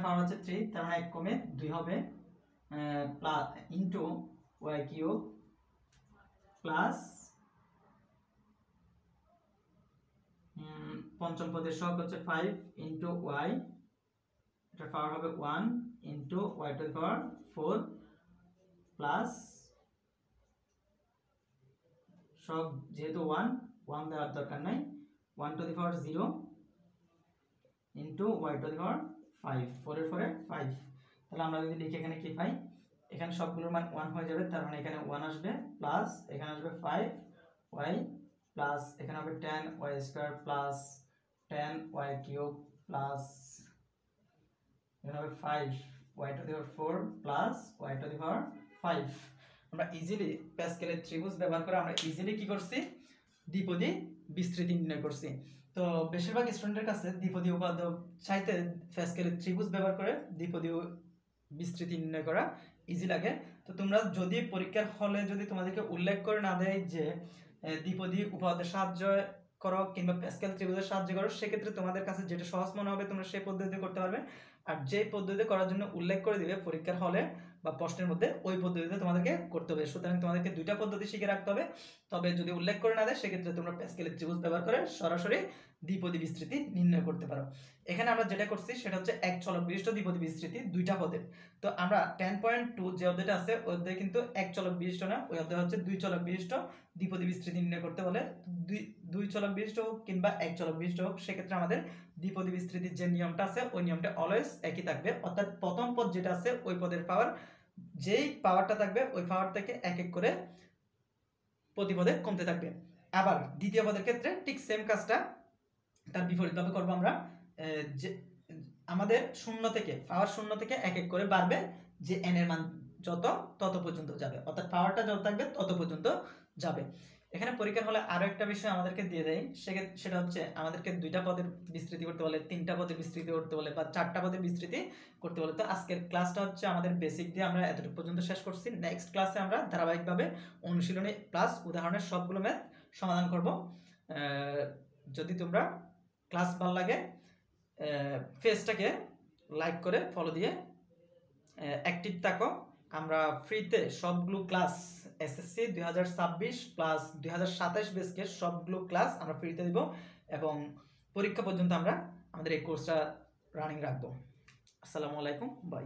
পাওয়ার হচ্ছে 3, তার মানে 1 কমে 2 হবে, plus into y cube plus পঞ্চম পদের সহগ হচ্ছে 5 ইনটু y, এটার পাওয়ার হবে 1 into y to the power 4 plus সহগ যেহেতু 1 দেওয়ার দরকার নাই, 1 to the power 0 into y to the power 5, 4 এর পরে 5। তাহলে আমরা যদি লিখি এখানে কি পাই, এখানে সবগুলোর মান 1 হয়ে যাবে, তার মানে এখানে 1 আসবে প্লাস এখানে আসবে 5y প্লাস এখানে হবে 10y square plus 10y cube plus এখানে হবে 5y to the power 4 plus y to the power 5। আমরা ইজিলি প্যাসকেলের ত্রিভুজ ব্যবহার করে আমরা ইজিলি কি করছি, দ্বিপদী বিস্তৃতি নির্ণয় করছি। তো বেশিরভাগ স্টুডেন্টের কাছে দ্বিপদী উপপাদ্য চাইতে প্যাসকেলের ত্রিভুজ ব্যবহার করে দ্বিপদী বিস্তৃতি নির্ণয় করা ইজি লাগে। তো তোমরা যদি পরীক্ষার হলে যদি তোমাদেরকে উল্লেখ করে না দেয় যে দ্বিপদী উপপাদ্যের সাহায্য করো কিংবা প্যাসকেল ত্রিভুজের সাহায্য করো, সেক্ষেত্রে তোমাদের কাছে যেটা সহজ মনে হবে তোমরা সেই পদ্ধতিতে করতে পারবে। আর যে পদ্ধতিতে করার জন্য উল্লেখ করে দিবে পরীক্ষার হলে বা প্রশ্নের মধ্যে, ওই পদ্ধতিতে তোমাদেরকে করতে হবে। সুতরাং তোমাদেরকে দুইটা পদ্ধতি শিখে রাখতে হবে। তবে যদি উল্লেখ করে না দেয় সেক্ষেত্রে তোমরা প্যাসকেলের ত্রিভুজ ব্যবহার করে সরাসরি দ্বিপদী বিস্তৃতি নির্ণয় করতে পারো। এখানে আমরা যেটা করছি সেটা হচ্ছে এক চলক বিশিষ্ট দ্বিপদী বিস্তৃতি দুইটা পদের। তো আমরা 10.2 যে অধ্যায়টা আছে ওই অধ্যায়ে কিন্তু এক চলক বিশিষ্ট না, ওই অধ্যায় হচ্ছে দুই চলক বিশিষ্ট দ্বিপদী বিস্তৃতি নির্ণয় করতে বলে। দুই চলক বিশিষ্ট হোক কিংবা এক চলক বিশিষ্ট হোক, সেক্ষেত্রে আমাদের দ্বিপদী বিস্তৃতির যে নিয়মটা আছে ওই নিয়মটা অলওয়েজ একই থাকবে। অর্থাৎ প্রথম পদ যেটা আছে ওই পদের পাওয়ার, যেই পাওয়ারটা থাকবে ওই পাওয়ার থেকে এক এক করে প্রতি পদে কমতে থাকবে। আবার দ্বিতীয় পদের ক্ষেত্রে ঠিক সেম কাজটা তার বিপরীতভাবে করবো আমরা, যে আমাদের শূন্য থেকে পাওয়ার শূন্য থেকে এক এক করে বাড়বে, যে n এর মান যত তত পর্যন্ত যাবে, অর্থাৎ পাওয়ারটা যত থাকবে তত পর্যন্ত যাবে। এখানে পরীক্ষার হলে আরো একটা বিষয় আমাদেরকে দিয়ে দেয়, সেটা হচ্ছে আমাদেরকে দুইটা পদের বিস্তৃতি করতে বলে, তিনটা পদের বিস্তৃতি করতে বলে বা চারটা পদের বিস্তৃতি করতে বলে। তো আজকের ক্লাসটা হচ্ছে আমাদের বেসিক দিয়ে আমরা এতটুকু পর্যন্ত শেষ করছি। নেক্সট ক্লাসে আমরা ধারাবাহিকভাবে অনুশীলনী প্লাস উদাহরণের সবগুলো ম্যাথ সমাধান করব। যদি তোমরা ক্লাস ভালো লাগে পেজটাকে লাইক করে ফলো দিয়ে অ্যাক্টিভ থাকো। আমরা ফ্রিতে সবগুলো ক্লাস এসএসসি 2026 প্লাস 2027 বেসকে সবগুলো ক্লাস আমরা ফ্রিতে দিব এবং পরীক্ষা পর্যন্ত আমরা আমাদের এই কোর্সটা রানিং রাখবো। আসসালামু আলাইকুম, বাই।